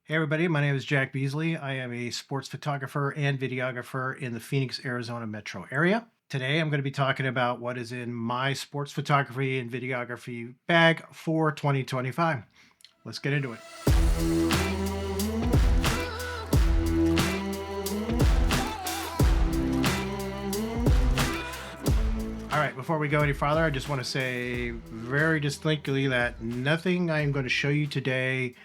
Hey everybody, my name is Jack Beasley. I am a sports photographer and videographer in the Phoenix, Arizona metro area. Today I'm going to be talking about what is in my sports photography and videography bag for 2025. Let's get into it. All right, before we go any farther, I just want to say very distinctly that nothing I'm going to show you today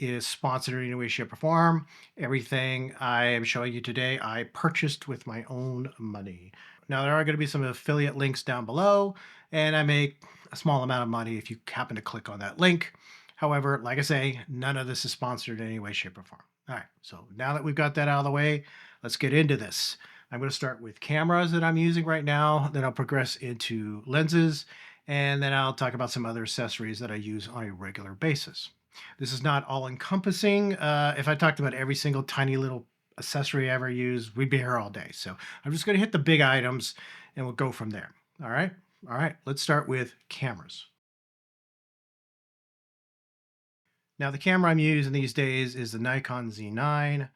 is sponsored in any way, shape, or form. Everything I am showing you today, I purchased with my own money. Now, there are going to be some affiliate links down below, and I make a small amount of money if you happen to click on that link. However, like I say, none of this is sponsored in any way, shape, or form. All right, so now that we've got that out of the way, let's get into this. I'm going to start with cameras that I'm using right now, then I'll progress into lenses, and then I'll talk about some other accessories that I use on a regular basis. This is not all encompassing. If I talked about every single tiny little accessory I ever use, we'd be here all day. So I'm just going to hit the big items and we'll go from there. All right. All right. Let's start with cameras. Now, the camera I'm using these days is the Nikon Z9.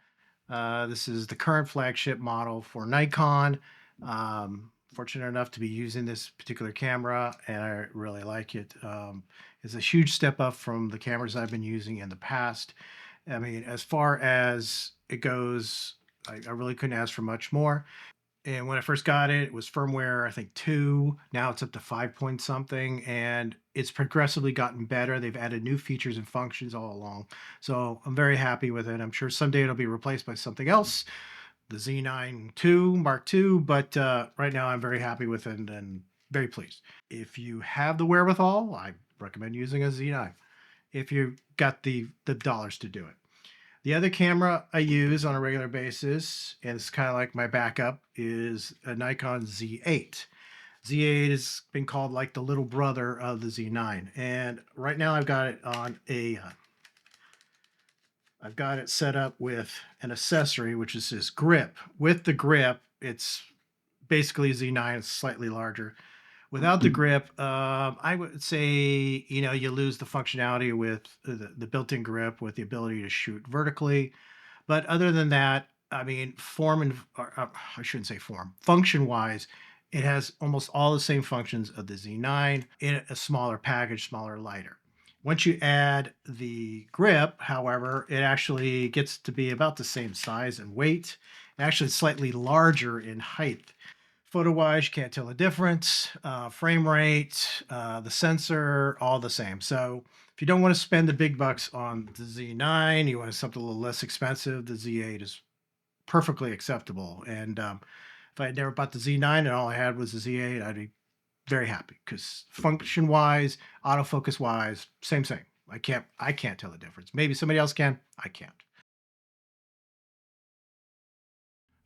This is the current flagship model for Nikon. Fortunate enough to be using this particular camera, and I really like it. It's a huge step up from the cameras I've been using in the past. I mean, as far as it goes, I really couldn't ask for much more. And when I first got it, it was firmware, I think 2. Now it's up to 5 point something, and it's progressively gotten better. They've added new features and functions all along. So I'm very happy with it. I'm sure someday it'll be replaced by something else, the Z9 II Mark II, but right now I'm very happy with it and very pleased. If you have the wherewithal, I recommend using a Z9 if you've got the dollars to do it. The other camera I use on a regular basis, and it's kind of like my backup, is a Nikon Z8. Z8 has been called like the little brother of the Z9, and right now I've got it set up with an accessory, which is this grip. With the grip, it's basically Z9, it's slightly larger. Without the grip, I would say you lose the functionality with the built-in grip with the ability to shoot vertically. But other than that, I mean, I shouldn't say form, function-wise, it has almost all the same functions of the Z9 in a smaller package, smaller, lighter. Once you add the grip, however, it actually gets to be about the same size and weight, actually slightly larger in height. Photo wise, you can't tell the difference. Frame rate, the sensor, all the same. So if you don't want to spend the big bucks on the Z9, you want something a little less expensive, the Z8 is perfectly acceptable. And if I had never bought the Z9 and all I had was the Z8, I'd be very happy because function wise, autofocus wise, same. I can't tell the difference. Maybe somebody else can. I can't.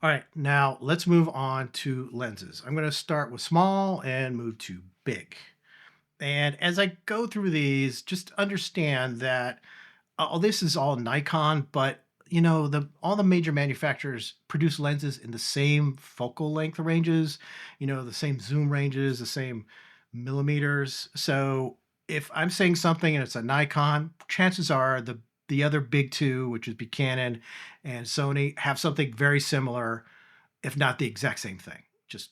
All right, now let's move on to lenses. I'm going to start with small and move to big. And as I go through these, just understand that this is all Nikon, but the all the major manufacturers produce lenses in the same focal length ranges, the same zoom ranges, the same millimeters. So if I'm saying something and it's a Nikon, chances are the other big two, which is Canon and Sony, have something very similar, if not the exact same thing, just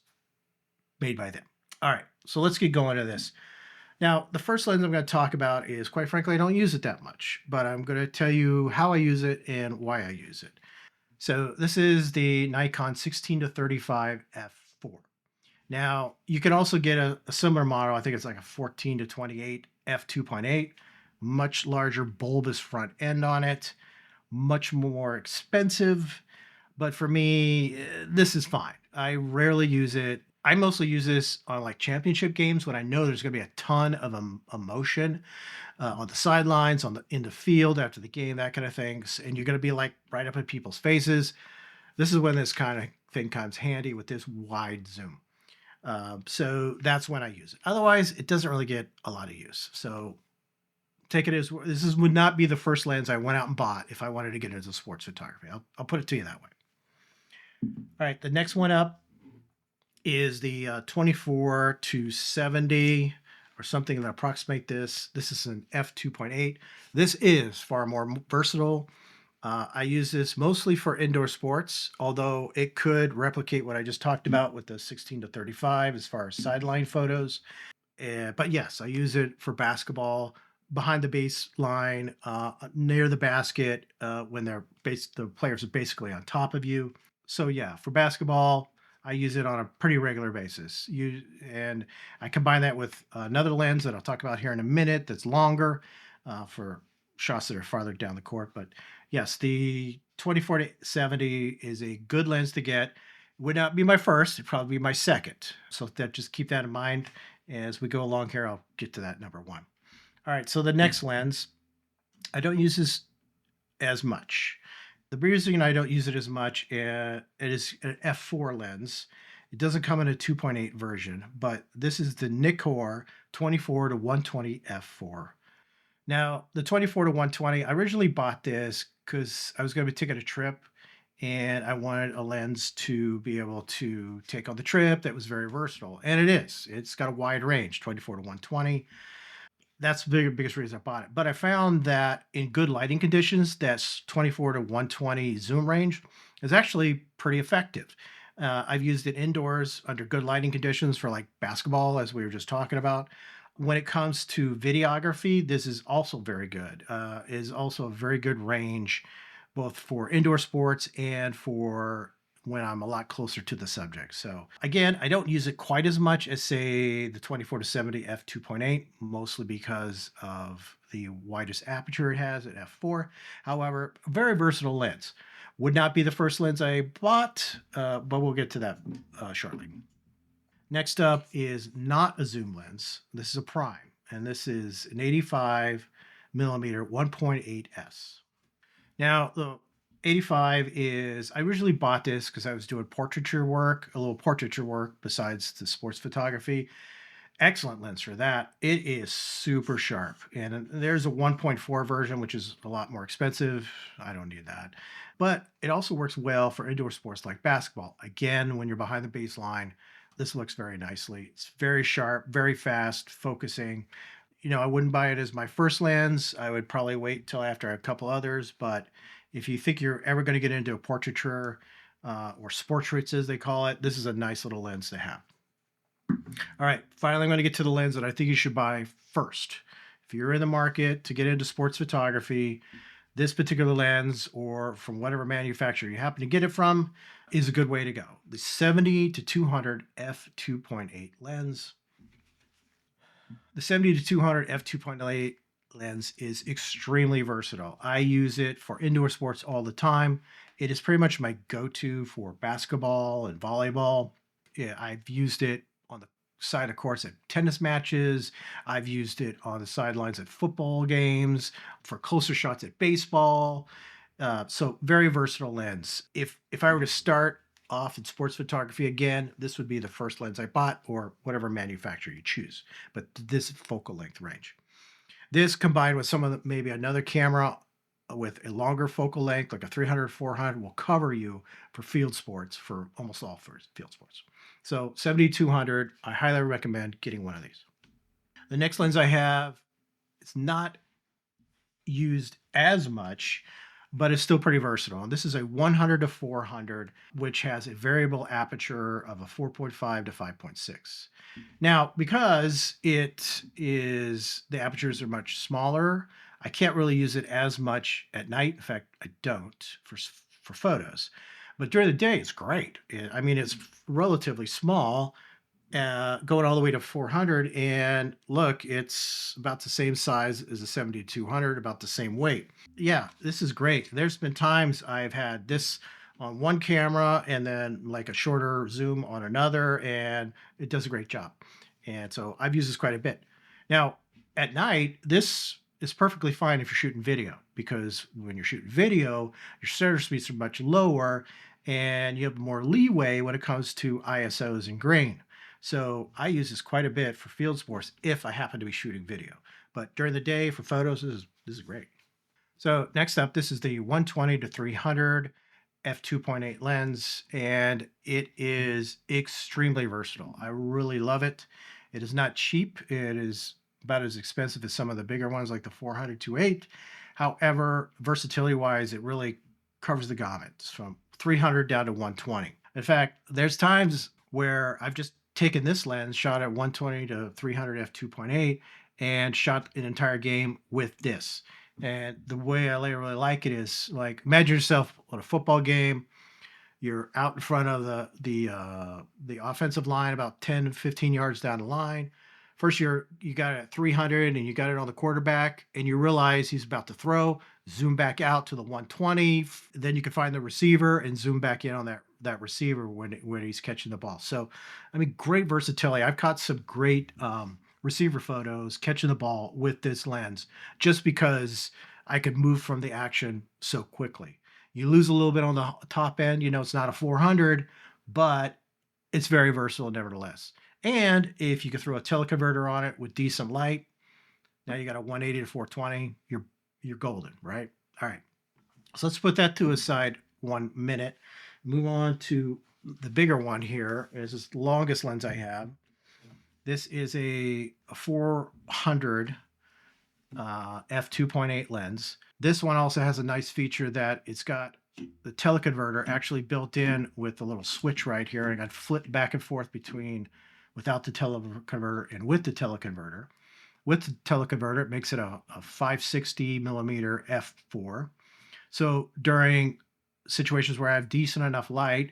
made by them. All right, so let's get going to this. Now, the first lens I'm going to talk about is, quite frankly, I don't use it that much, but I'm going to tell you how I use it and why I use it. So this is the Nikon 16 to 35 f4. Now, you can also get a similar model. I think it's like a 14 to 28 f2.8, much larger bulbous front end on it, much more expensive. But for me, this is fine. I rarely use it. I mostly use this on like championship games when I know there's going to be a ton of emotion on the sidelines, in the field after the game, that kind of things, and you're going to be like right up at people's faces. This is when this kind of thing comes handy with this wide zoom. So that's when I use it. Otherwise, it doesn't really get a lot of use. So take it as would not be the first lens I went out and bought if I wanted to get into sports photography. I'll put it to you that way. All right, the next one up is the 24 to 70 or something that approximate this. This is an f2.8. This is far more versatile. I use this mostly for indoor sports, although it could replicate what I just talked about with the 16 to 35 as far as sideline photos. But yes, I use it for basketball behind the baseline, near the basket, when the players are basically on top of you. So yeah, for basketball, I use it on a pretty regular basis. And I combine that with another lens that I'll talk about here in a minute. That's longer for shots that are farther down the court. But yes, the 24 to 70 is a good lens to get. Would not be my first; it'd probably be my second. So that just keep that in mind as we go along here. I'll get to that number one. All right. So the next lens, I don't use this as much. The reason I don't use it as much, it is an f4 lens. It doesn't come in a 2.8 version, but this is the Nikkor 24 to 120 f4. Now, the 24 to 120, I originally bought this because I was going to be taking a trip and I wanted a lens to be able to take on the trip that was very versatile. And it is. It's got a wide range, 24 to 120. That's the biggest reason I bought it. But I found that in good lighting conditions, that's 24 to 120 zoom range is actually pretty effective. I've used it indoors under good lighting conditions for like basketball, as we were just talking about. When it comes to videography, this is also very good. Is also a very good range, both for indoor sports and for when I'm a lot closer to the subject. So again, I don't use it quite as much as say the 24 to 70 f2.8, mostly because of the widest aperture it has at f4. However, a very versatile lens. Would not be the first lens I bought, but we'll get to that shortly. Next up is not a zoom lens. This is a prime, and this is an 85 millimeter 1.8s. Now, the 85 is, I originally bought this because I was doing portraiture work, a little portraiture work besides the sports photography. Excellent lens for that. It is super sharp. And there's a 1.4 version, which is a lot more expensive. I don't need that. But it also works well for indoor sports like basketball. Again, when you're behind the baseline, this looks very nicely. It's very sharp, very fast, focusing. I wouldn't buy it as my first lens. I would probably wait till after a couple others. But if you think you're ever going to get into a portraiture or portraits, as they call it, this is a nice little lens to have. All right, finally, I'm going to get to the lens that I think you should buy first. If you're in the market to get into sports photography, this particular lens, or from whatever manufacturer you happen to get it from, is a good way to go. The 70 to 200 f2.8 lens. The 70 to 200 f2.8 lens is extremely versatile. I use it for indoor sports all the time. It is pretty much my go-to for basketball and volleyball. Yeah, I've used it on the side of course at tennis matches. I've used it on the sidelines at football games, for closer shots at baseball. So very versatile lens. If I were to start off in sports photography again, this would be the first lens I bought, or whatever manufacturer you choose. But this focal length range. This combined with some of maybe another camera with a longer focal length, like a 300, 400, will cover you for field sports, for almost all field sports. So 7200, I highly recommend getting one of these. The next lens I have, it's not used as much, but it's still pretty versatile. And this is a 100 to 400, which has a variable aperture of a 4.5 to 5.6. Now, because the apertures are much smaller, I can't really use it as much at night. In fact, I don't for photos. But during the day, it's great. It's relatively small, going all the way to 400, and look, it's about the same size as a 7200, about the same weight. Yeah, this is great. There's been times I've had this on one camera and then like a shorter zoom on another, and it does a great job. And so I've used this quite a bit. Now, at night, this is perfectly fine if you're shooting video, because when you're shooting video, your shutter speeds are much lower and you have more leeway when it comes to ISOs and grain. So I use this quite a bit for field sports if I happen to be shooting video. But during the day for photos, this is great. So next up, this is the 120 to 300 f2.8 lens, and it is extremely versatile. I really love it. It is not cheap. It is about as expensive as some of the bigger ones like the 400 to 8, However, versatility wise, it really covers the gamut. It's from 300 down to 120. In fact, there's times where I've just taken this lens, shot at 120 to 300 f2.8, and shot an entire game with this. And the way I really like it is, like, imagine yourself on a football game. You're out in front of the offensive line, about 10 to 15 yards down the line. First, you got it at 300, and you got it on the quarterback, and you realize he's about to throw. Zoom back out to the 120. Then you can find the receiver and zoom back in on that receiver when he's catching the ball. So, I mean, great versatility. I've caught some great receiver photos catching the ball with this lens, just because I could move from the action so quickly. You lose a little bit on the top end. It's not a 400, but it's very versatile nevertheless. And if you could throw a teleconverter on it with decent light, now you got a 180 to 420. You're golden, right? All right. So let's put that to a side 1 minute. Move on to the bigger one here. This is the longest lens I have. This is a 400 f2.8 lens. This one also has a nice feature that it's got the teleconverter actually built in with a little switch right here. And I got flip back and forth between without the teleconverter and with the teleconverter. With the teleconverter, it makes it a 560 millimeter f4. So during situations where I have decent enough light,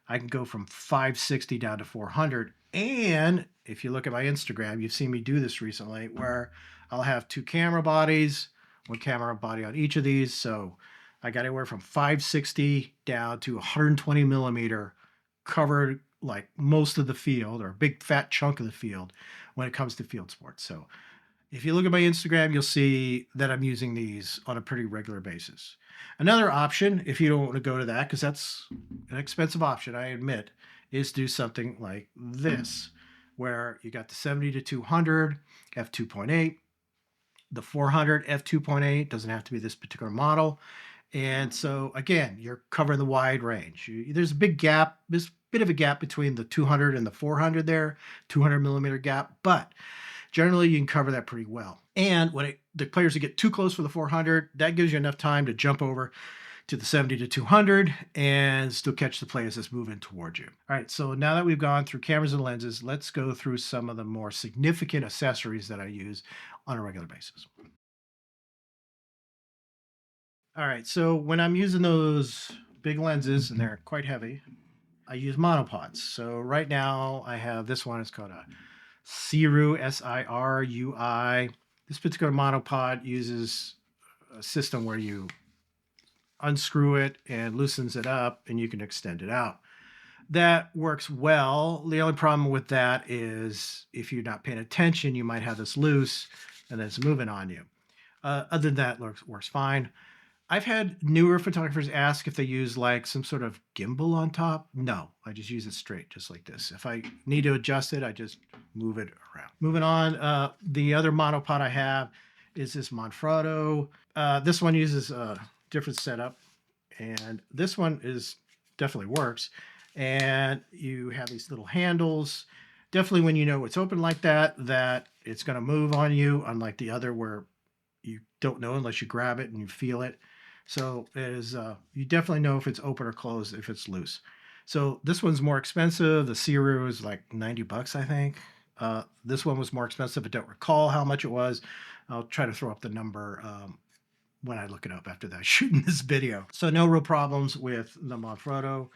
I can go from 560 down to 400. And if you look at my Instagram, you've seen me do this recently, where I'll have two camera bodies, one camera body on each of these. So I got anywhere from 560 down to 120 millimeter, covered like most of the field, or a big fat chunk of the field when it comes to field sports. So if you look at my Instagram, you'll see that I'm using these on a pretty regular basis. Another option, if you don't want to go to that, because that's an expensive option, I admit, is do something like this, where you got the 70 to 200 f2.8, the 400 f2.8, doesn't have to be this particular model. And so again, you're covering the wide range. There's a big gap. There's a bit of a gap between the 200 and the 400 there, 200 millimeter gap, but generally you can cover that pretty well. And when the players get too close for the 400, that gives you enough time to jump over to the 70 to 200 and still catch the players that's moving towards you. All right, so now that we've gone through cameras and lenses, let's go through some of the more significant accessories that I use on a regular basis. All right, so when I'm using those big lenses, and they're quite heavy, I use monopods. So right now I have this one. It's called a Sirui, Sirui. This particular monopod uses a system where you unscrew it and loosens it up, and you can extend it out. That works well. The only problem with that is if you're not paying attention, you might have this loose and then it's moving on you. Other than that, works fine. I've had newer photographers ask if they use like some sort of gimbal on top. No, I just use it straight, just like this. If I need to adjust it, I just move it around. Moving on, the other monopod I have is this Manfrotto. This one uses a different setup, and this one definitely works. And you have these little handles. Definitely when you know it's open like that it's going to move on you, unlike the other where you don't know unless you grab it and you feel it. So you definitely know if it's open or closed if it's loose. So this one's more expensive. The Sirui was like 90 bucks, I think. This one was more expensive. I don't recall how much it was. I'll try to throw up the number when I look it up after that shooting this video. So no real problems with the Manfrotto.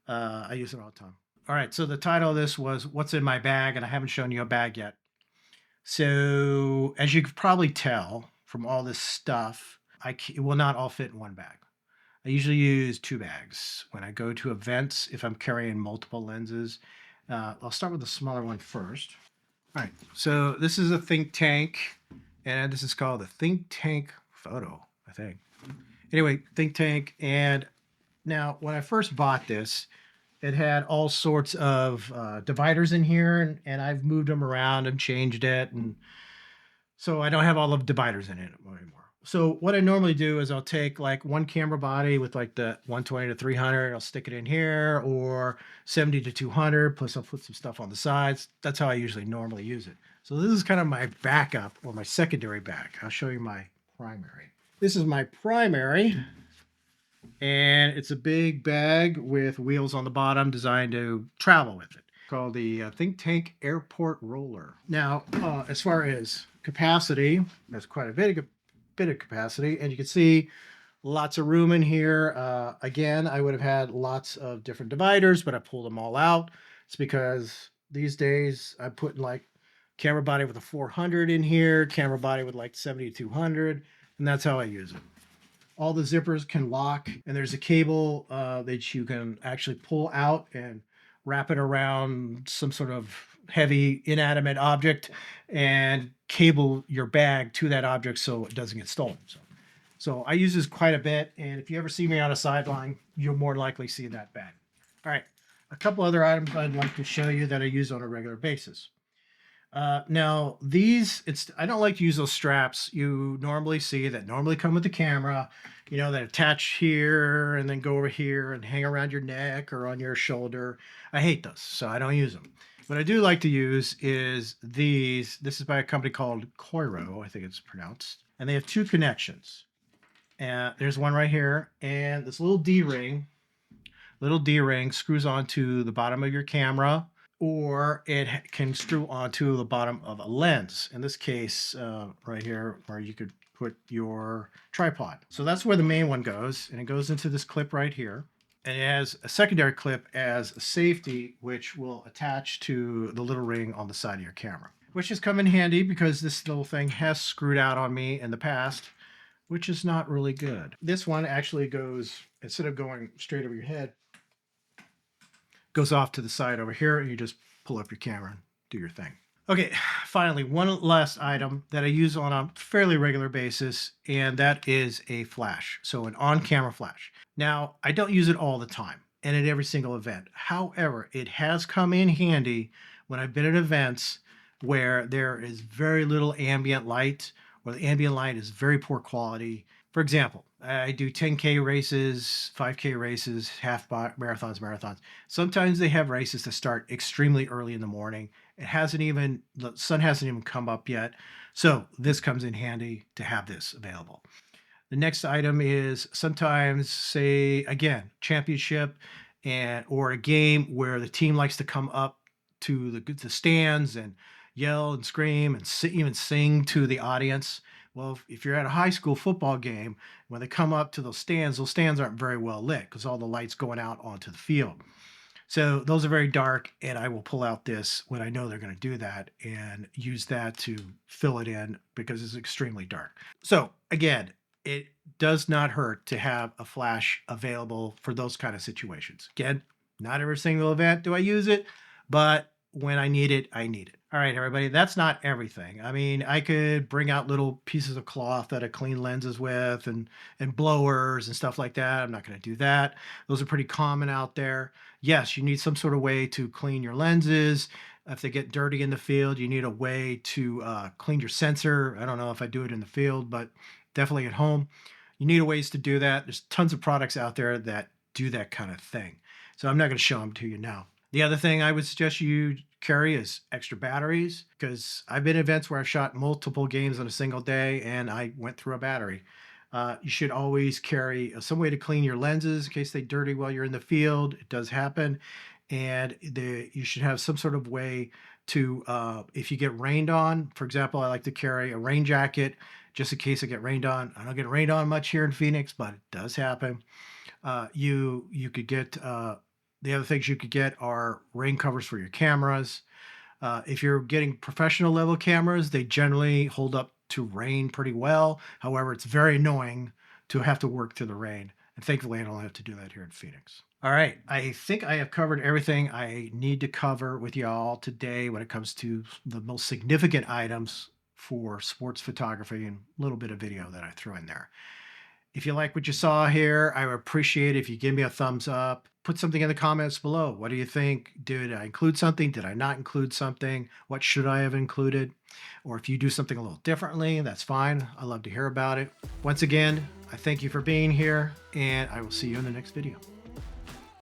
I use it all the time. All right, so the title of this was What's in My Bag, and I haven't shown you a bag yet. So as you could probably tell from all this stuff, it will not all fit in one bag. I usually use two bags. When I go to events, if I'm carrying multiple lenses, I'll start with the smaller one first. All right, so this is a Think Tank, and this is called the Think Tank Photo, I think. Anyway, Think Tank, and now when I first bought this, it had all sorts of dividers in here, and I've moved them around and changed it, and so I don't have all of dividers in it anymore. So what I normally do is I'll take like one camera body with like the 120 to 300, I'll stick it in here, or 70 to 200, plus I'll put some stuff on the sides. That's how I usually use it. So this is kind of my backup or my secondary bag. I'll show you my primary. This is my primary, and it's a big bag with wheels on the bottom designed to travel with it, called the Think Tank Airport Roller. Now, as far as capacity, there's quite a bit of capacity, and you can see lots of room in here. Again, I would have had lots of different dividers, but I pulled them all out. It's because these days I'm putting like camera body with a 400 in here, camera body with like 7200, and that's how I use it. All the zippers can lock, and there's a cable that you can actually pull out and wrap it around some sort of heavy inanimate object and cable your bag to that object so it doesn't get stolen. So I use this quite a bit, and if you ever see me on a sideline, you'll more likely see that bag. All right, a couple other items I'd like to show you that I use on a regular basis. Now these, I don't like to use those straps you normally see that normally come with the camera, you know, that attach here and then go over here and hang around your neck or on your shoulder. I hate those, so I don't use them. What I do like to use is these. This is by a company called Coiro, I think it's pronounced, and they have two connections. And there's one right here, and this little D ring screws onto the bottom of your camera, or it can screw onto the bottom of a lens. In this case, right here, where you could put your tripod. So that's where the main one goes, and it goes into this clip right here. And it has a secondary clip as a safety, which will attach to the little ring on the side of your camera, which has come in handy because this little thing has screwed out on me in the past, which is not really good. This one actually goes, instead of going straight over your head, goes off to the side over here, and you just pull up your camera and do your thing. Okay, finally, one last item that I use on a fairly regular basis, and that is a flash. So an on-camera flash. Now, I don't use it all the time and at every single event. However, it has come in handy when I've been at events where there is very little ambient light, or the ambient light is very poor quality. For example, I do 10K races, 5K races, half marathons. Sometimes they have races that start extremely early in the morning. The sun hasn't even come up yet. So this comes in handy to have this available. The next item is sometimes, say again, championship or a game where the team likes to come up to the stands and yell and scream and even sing to the audience. Well, if you're at a high school football game, when they come up to those stands aren't very well lit because all the lights going out onto the field. So those are very dark, and I will pull out this when I know they're going to do that and use that to fill it in because it's extremely dark. So again, it does not hurt to have a flash available for those kind of situations. Again, not every single event do I use it, but when I need it, I need it. All right, everybody, that's not everything. I mean, I could bring out little pieces of cloth that I clean lenses with and blowers and stuff like that. I'm not going to do that. Those are pretty common out there. Yes, you need some sort of way to clean your lenses. If they get dirty in the field, you need a way to clean your sensor. I don't know if I do it in the field, but definitely at home. You need ways to do that. There's tons of products out there that do that kind of thing. So I'm not going to show them to you now. The other thing I would suggest you carry is extra batteries, because I've been at events where I've shot multiple games on a single day and I went through a battery. You should always carry some way to clean your lenses in case they dirty while you're in the field. It does happen. And you should have some sort of way to, if you get rained on, for example, I like to carry a rain jacket just in case I get rained on. I don't get rained on much here in Phoenix, but it does happen. You could get the other things you could get are rain covers for your cameras. If you're getting professional level cameras, they generally hold up to rain pretty well. However, it's very annoying to have to work through the rain. And thankfully, I don't have to do that here in Phoenix. All right. I think I have covered everything I need to cover with y'all today when it comes to the most significant items for sports photography and a little bit of video that I threw in there. If you like what you saw here, I would appreciate if you give me a thumbs up. Put something in the comments below. What do you think? Did I include something? Did I not include something? What should I have included? Or if you do something a little differently, that's fine. I love to hear about it. Once again, I thank you for being here, and I will see you in the next video.